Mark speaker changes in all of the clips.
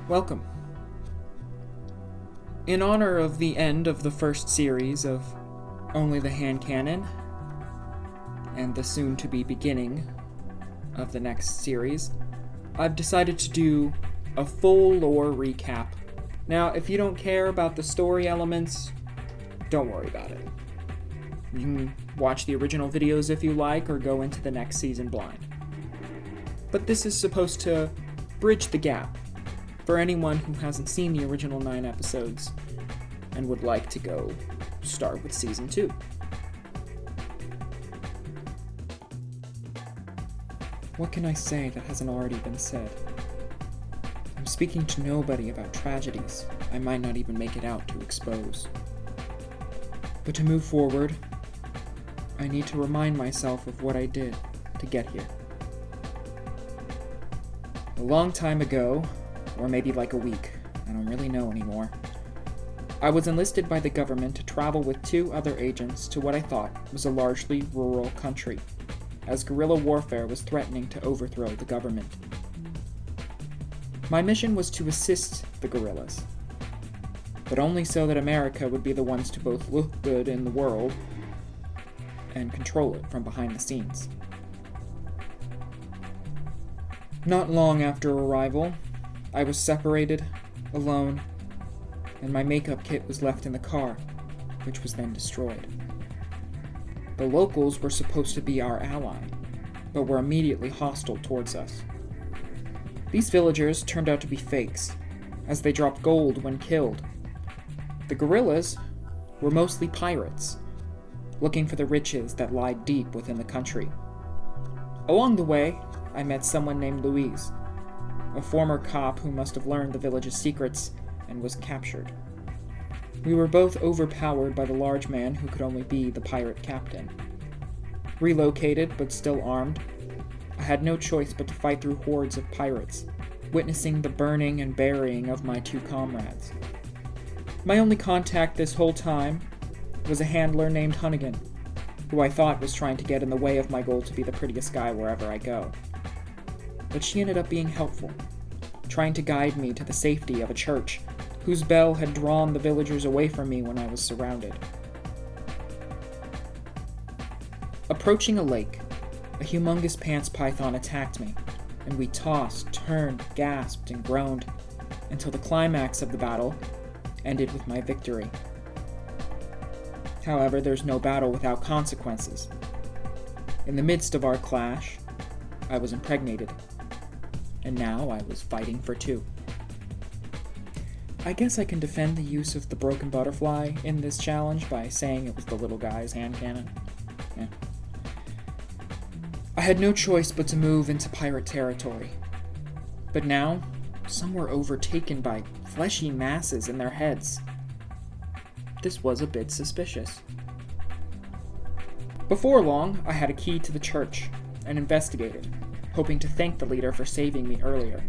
Speaker 1: Welcome. In honor of the end of the first series of Only the Handcannon, and the soon-to-be beginning of the next series, I've decided to do a full lore recap. Now, if you don't care about the story elements, don't worry about it. You can watch the original videos if you like, or go into the next season blind. But this is supposed to bridge the gap for anyone who hasn't seen the original 9 episodes and would like to go start with season 2. What can I say that hasn't already been said? I'm speaking to nobody about tragedies I might not even make it out to expose. But to move forward, I need to remind myself of what I did to get here. A long time ago, or maybe like a week, I don't really know anymore, I was enlisted by the government to travel with 2 other agents to what I thought was a largely rural country, as guerrilla warfare was threatening to overthrow the government. My mission was to assist the guerrillas, but only so that America would be the ones to both look good in the world and control it from behind the scenes. Not long after arrival, I was separated, alone, and my makeup kit was left in the car, which was then destroyed. The locals were supposed to be our ally, but were immediately hostile towards us. These villagers turned out to be fakes, as they dropped gold when killed. The guerrillas were mostly pirates, looking for the riches that lie deep within the country. Along the way, I met someone named Louise, a former cop who must have learned the village's secrets and was captured. We were both overpowered by the large man who could only be the pirate captain. Relocated, but still armed, I had no choice but to fight through hordes of pirates, witnessing the burning and burying of my 2 comrades. My only contact this whole time was a handler named Hunnigan, who I thought was trying to get in the way of my goal to be the prettiest guy wherever I go. But she ended up being helpful, trying to guide me to the safety of a church whose bell had drawn the villagers away from me when I was surrounded. Approaching a lake, a humongous pants python attacked me, and we tossed, turned, gasped, and groaned until the climax of the battle ended with my victory. However, there's no battle without consequences. In the midst of our clash, I was impregnated, and now I was fighting for 2. I guess I can defend the use of the broken butterfly in this challenge by saying it was the little guy's hand cannon. Yeah. I had no choice but to move into pirate territory. But now, some were overtaken by fleshy masses in their heads. This was a bit suspicious. Before long, I had a key to the church and investigated, hoping to thank the leader for saving me earlier.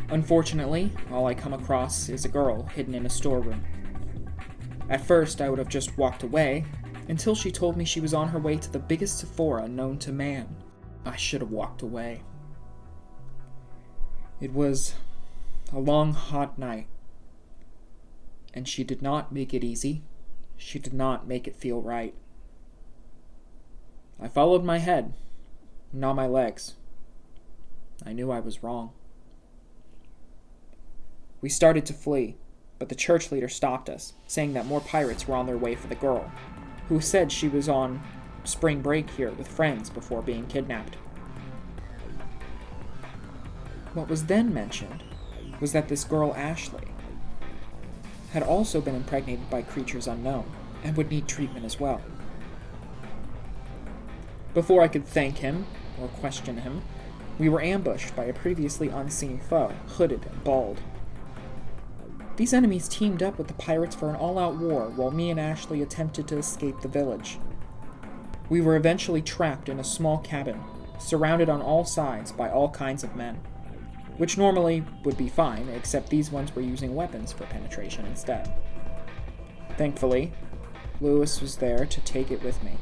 Speaker 1: Unfortunately, all I come across is a girl hidden in a storeroom. At first, I would have just walked away, until she told me she was on her way to the biggest Sephora known to man. I should have walked away. It was a long, hot night, and she did not make it easy. She did not make it feel right. I followed my head, not my legs. I knew I was wrong. We started to flee, but the church leader stopped us, saying that more pirates were on their way for the girl, who said she was on spring break here with friends before being kidnapped. What was then mentioned was that this girl, Ashley, had also been impregnated by creatures unknown, and would need treatment as well. Before I could thank him, or question him, we were ambushed by a previously unseen foe, hooded and bald. These enemies teamed up with the pirates for an all-out war, while me and Ashley attempted to escape the village. We were eventually trapped in a small cabin, surrounded on all sides by all kinds of men, which normally would be fine, except these ones were using weapons for penetration instead. Thankfully, Lewis was there to take it with me,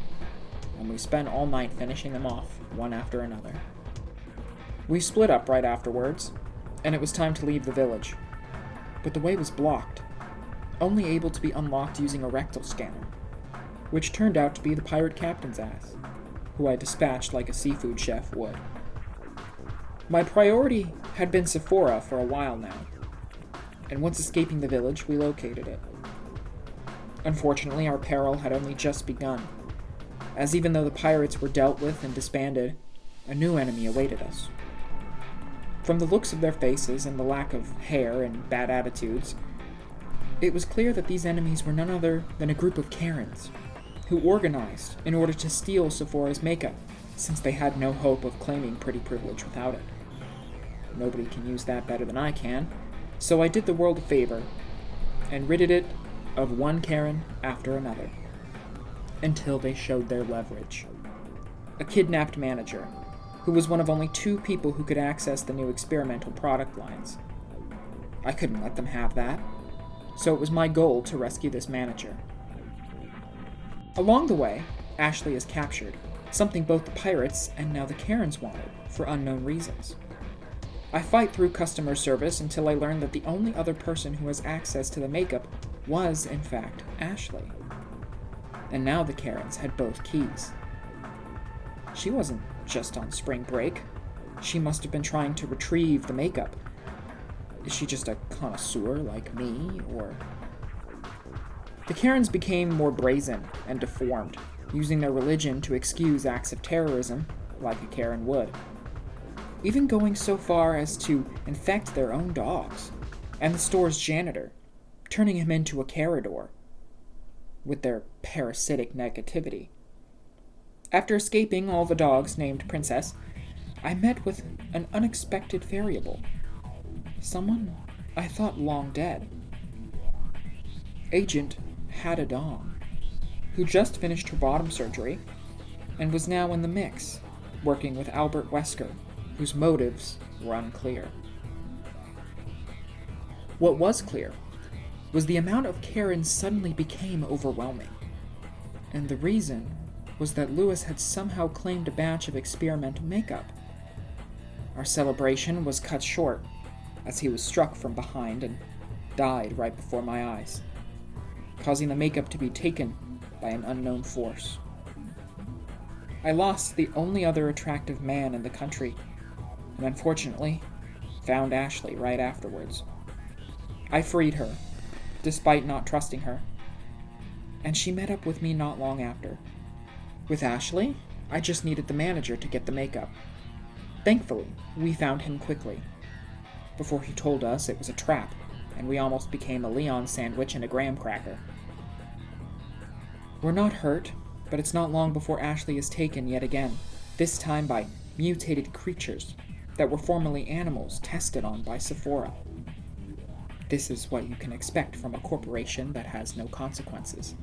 Speaker 1: and we spent all night finishing them off, one after another. We split up right afterwards, and it was time to leave the village. But the way was blocked, only able to be unlocked using a rectal scanner, which turned out to be the pirate captain's ass, who I dispatched like a seafood chef would. My priority had been Sephora for a while now, and once escaping the village, we located it. Unfortunately, our peril had only just begun, as even though the pirates were dealt with and disbanded, a new enemy awaited us. From the looks of their faces and the lack of hair and bad attitudes, it was clear that these enemies were none other than a group of Karens, who organized in order to steal Sephora's makeup, since they had no hope of claiming pretty privilege without it. Nobody can use that better than I can, so I did the world a favor, and ridded it of one Karen after another, until they showed their leverage. A kidnapped manager, who was one of only 2 people who could access the new experimental product lines. I couldn't let them have that, so it was my goal to rescue this manager. Along the way, Ashley is captured, something both the pirates and now the Karens wanted, for unknown reasons. I fight through customer service until I learn that the only other person who has access to the makeup was, in fact, Ashley. And now the Karens had both keys. She wasn't just on spring break. She must have been trying to retrieve the makeup. Is she just a connoisseur like me, or... The Karens became more brazen and deformed, using their religion to excuse acts of terrorism, like a Karen would. Even going so far as to infect their own dogs, and the store's janitor, turning him into a Carador, with their parasitic negativity. After escaping all the dogs named Princess, I met with an unexpected variable. Someone I thought long dead. Agent Haddadong, who just finished her bottom surgery, and was now in the mix, working with Albert Wesker, whose motives were unclear. What was clear was the amount of Karens suddenly became overwhelming, and the reason was that Lewis had somehow claimed a batch of experimental makeup. Our celebration was cut short, as he was struck from behind and died right before my eyes, causing the makeup to be taken by an unknown force. I lost the only other attractive man in the country, and unfortunately, found Ashley right afterwards. I freed her, despite not trusting her, and she met up with me not long after. With Ashley, I just needed the manager to get the makeup. Thankfully, we found him quickly, before he told us it was a trap, and we almost became a Leon sandwich and a graham cracker. We're not hurt, but it's not long before Ashley is taken yet again, this time by mutated creatures that were formerly animals tested on by Sephora. This is what you can expect from a corporation that has no consequences.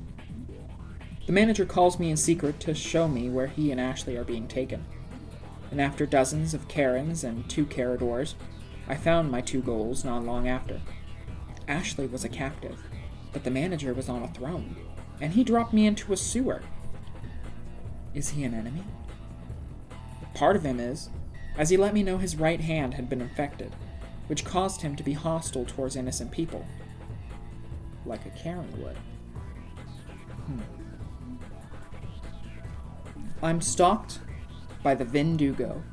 Speaker 1: The manager calls me in secret to show me where he and Ashley are being taken. And after dozens of Karens and 2 Caradors, I found my 2 goals not long after. Ashley was a captive, but the manager was on a throne, and he dropped me into a sewer. Is he an enemy? Part of him is, as he let me know his right hand had been infected, which caused him to be hostile towards innocent people, like a Karen would. I'm stalked by the Vindugo.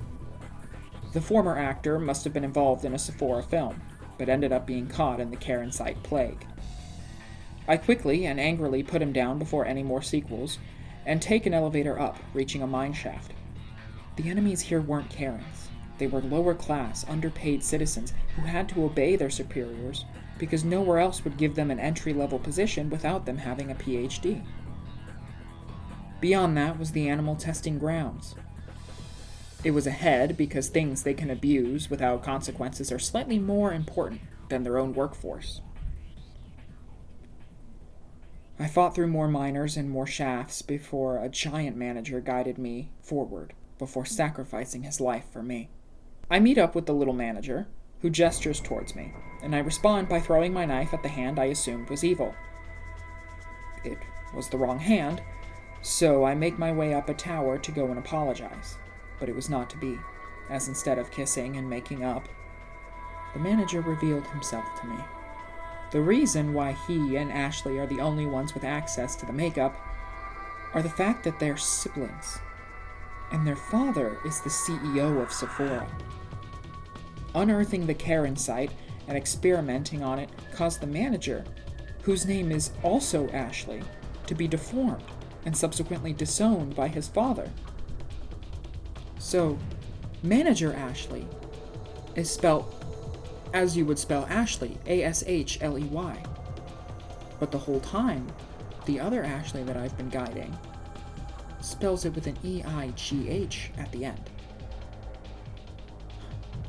Speaker 1: The former actor must have been involved in a Sephora film, but ended up being caught in the Karen site plague. I quickly and angrily put him down before any more sequels, and take an elevator up, reaching a mine shaft. The enemies here weren't Karens. They were lower-class, underpaid citizens who had to obey their superiors because nowhere else would give them an entry-level position without them having a PhD. Beyond that was the animal testing grounds. It was ahead because things they can abuse without consequences are slightly more important than their own workforce. I fought through more miners and more shafts before a giant manager guided me forward before sacrificing his life for me. I meet up with the little manager, who gestures towards me, and I respond by throwing my knife at the hand I assumed was evil. It was the wrong hand, so I make my way up a tower to go and apologize, but it was not to be. as instead of kissing and making up, the manager revealed himself to me. The reason why he and Ashley are the only ones with access to the makeup are the fact that they're siblings, and their father is the CEO of Sephora. Unearthing the Karen site and experimenting on it caused the manager, whose name is also Ashley, to be deformed and subsequently disowned by his father. So, Manager Ashley is spelled as you would spell Ashley, Ashley. But the whole time, the other Ashley that I've been guiding spells it with an EIGH at the end.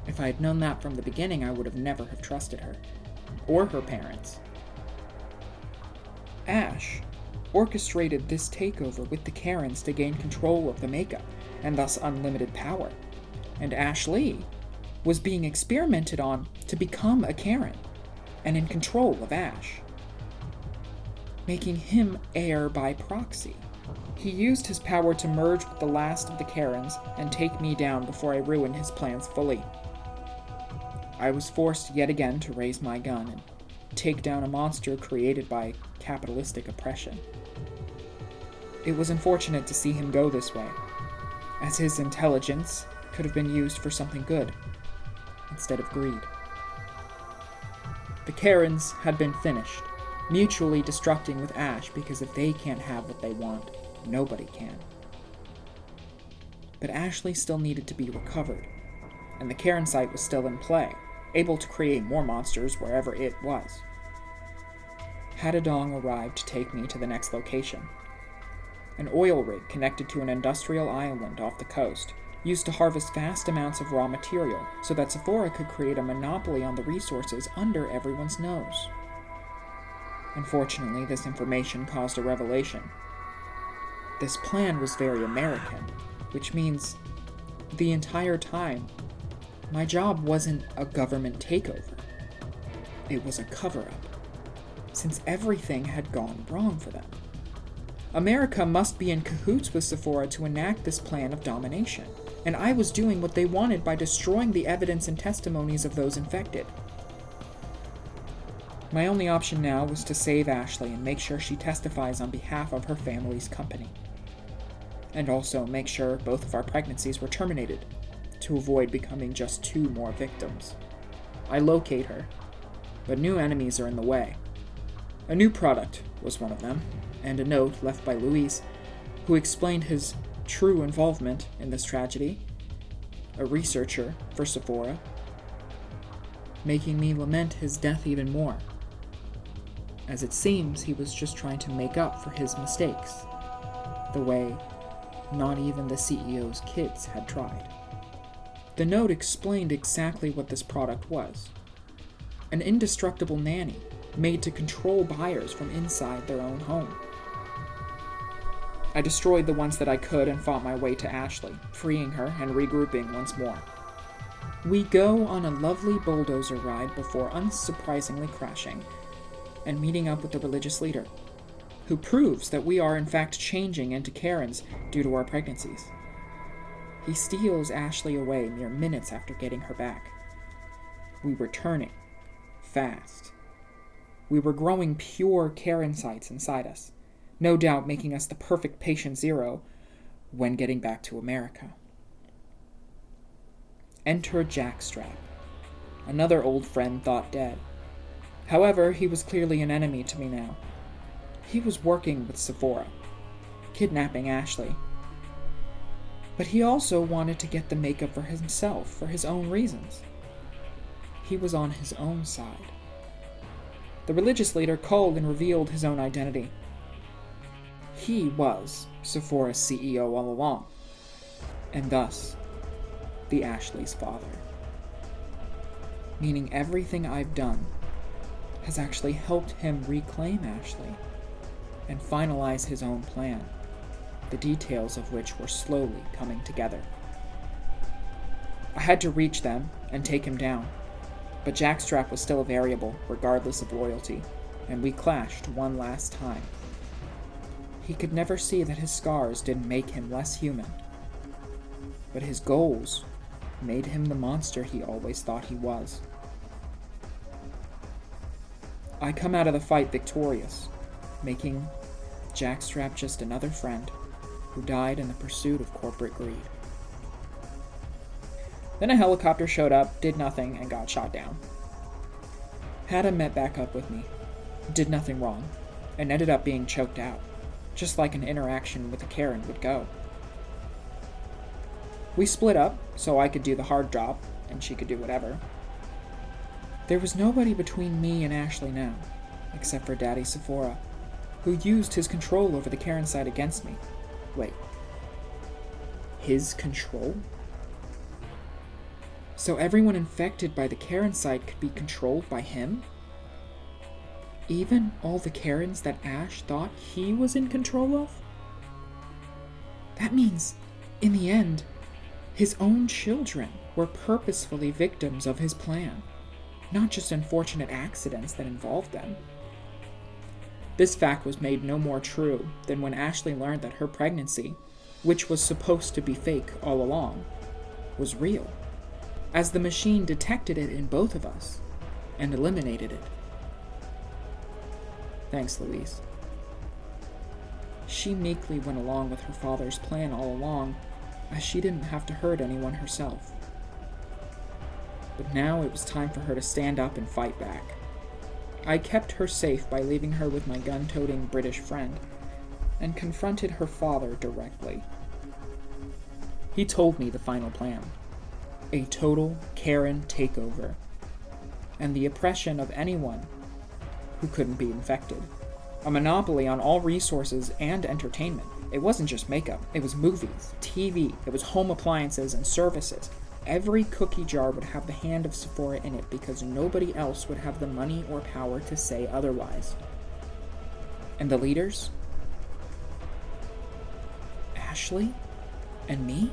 Speaker 1: If I had known that from the beginning, I would have never have trusted her, or her parents. Ash orchestrated this takeover with the Karens to gain control of the makeup, and thus unlimited power. And Ashley was being experimented on to become a Karen, and in control of Ash, making him heir by proxy. He used his power to merge with the last of the Karens and take me down before I ruined his plans fully. I was forced yet again to raise my gun and take down a monster created by capitalistic oppression. It was unfortunate to see him go this way, as his intelligence could have been used for something good, instead of greed. The Karens had been finished, mutually destructing with Ash because if they can't have what they want, nobody can. But Ashley still needed to be recovered, and the Karen site was still in play, able to create more monsters wherever it was. Hadadong arrived to take me to the next location. An oil rig connected to an industrial island off the coast, used to harvest vast amounts of raw material so that Sephora could create a monopoly on the resources under everyone's nose. Unfortunately, this information caused a revelation. This plan was very American, which means the entire time, my job wasn't a government takeover. It was a cover-up, since everything had gone wrong for them. America must be in cahoots with Sephora to enact this plan of domination, and I was doing what they wanted by destroying the evidence and testimonies of those infected. My only option now was to save Ashley and make sure she testifies on behalf of her family's company. And also make sure both of our pregnancies were terminated, to avoid becoming just 2 more victims. I locate her, but new enemies are in the way. A new product was one of them, and a note left by Luis, who explained his true involvement in this tragedy, a researcher for Sephora, making me lament his death even more, as it seems he was just trying to make up for his mistakes, the way not even the CEO's kids had tried. The note explained exactly what this product was: an indestructible nanny made to control buyers from inside their own home. I destroyed the ones that I could and fought my way to Ashley, freeing her and regrouping once more. We go on a lovely bulldozer ride before unsurprisingly crashing and meeting up with the religious leader, who proves that we are in fact changing into Karens due to our pregnancies. He steals Ashley away mere minutes after getting her back. We were turning fast. We were growing pure Karen sites inside us, no doubt making us the perfect patient zero when getting back to America. Enter Jackstrap, another old friend thought dead. However, he was clearly an enemy to me now. He was working with Sephora, kidnapping Ashley. But he also wanted to get the makeup for himself for his own reasons. He was on his own side. The religious leader called and revealed his own identity. He was Sephora's CEO all along, and thus, the Ashley's father. Meaning everything I've done has actually helped him reclaim Ashley and finalize his own plan, the details of which were slowly coming together. I had to reach them and take him down, but Jackstrap was still a variable, regardless of loyalty, and we clashed one last time. He could never see that his scars didn't make him less human, but his goals made him the monster he always thought he was. I come out of the fight victorious, making Jackstrap just another friend who died in the pursuit of corporate greed. Then a helicopter showed up, did nothing, and got shot down. Hada met back up with me, did nothing wrong, and ended up being choked out, just like an interaction with a Karen would go. We split up, so I could do the hard job, and she could do whatever. There was nobody between me and Ashley now, except for Daddy Sephora, who used his control over the Karen side against me. Wait. His control? So everyone infected by the Karen side could be controlled by him? Even all the Karens that Ash thought he was in control of? That means, in the end, his own children were purposefully victims of his plan, not just unfortunate accidents that involved them. This fact was made no more true than when Ashley learned that her pregnancy, which was supposed to be fake all along, was real, as the machine detected it in both of us and eliminated it. Thanks, Louise. She meekly went along with her father's plan all along, as she didn't have to hurt anyone herself. But now it was time for her to stand up and fight back. I kept her safe by leaving her with my gun-toting British friend, and confronted her father directly. He told me the final plan: a total Karen takeover, and the oppression of anyone who couldn't be infected. A monopoly on all resources and entertainment. It wasn't just makeup, it was movies, TV, it was home appliances and services. Every cookie jar would have the hand of Sephora in it because nobody else would have the money or power to say otherwise. And the leaders? Ashley? And me?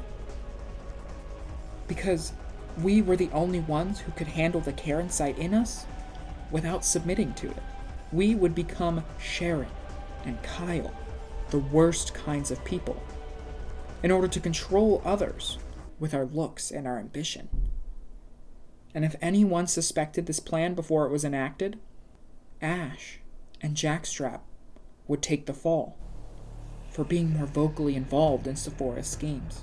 Speaker 1: Because we were the only ones who could handle the Karen side in us without submitting to it. We would become Sharon and Kyle, the worst kinds of people, in order to control others with our looks and our ambition. And if anyone suspected this plan before it was enacted, Ash and Jackstrap would take the fall for being more vocally involved in Sephora's schemes.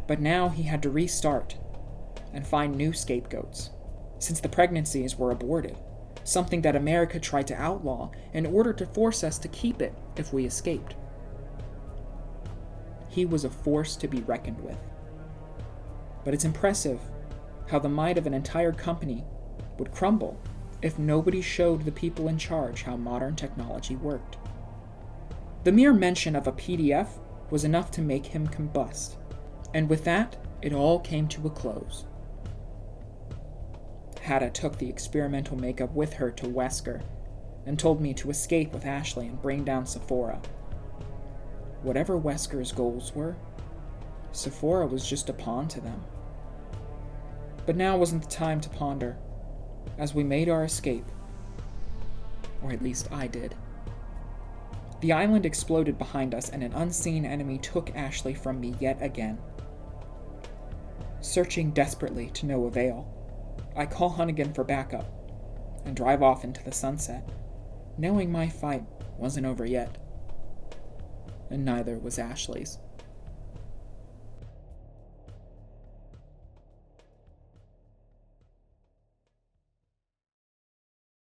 Speaker 1: But now he had to restart and find new scapegoats, since the pregnancies were aborted, something that America tried to outlaw in order to force us to keep it if we escaped. He was a force to be reckoned with. But it's impressive how the might of an entire company would crumble if nobody showed the people in charge how modern technology worked. The mere mention of a PDF was enough to make him combust, and with that, it all came to a close. Hada took the experimental makeup with her to Wesker and told me to escape with Ashley and bring down Sephora. Whatever Wesker's goals were, Sephora was just a pawn to them. But now wasn't the time to ponder, as we made our escape. Or at least I did. The island exploded behind us and an unseen enemy took Ashley from me yet again. Searching desperately to no avail, I call Hunnigan for backup and drive off into the sunset, knowing my fight wasn't over yet. And neither was Ashley's.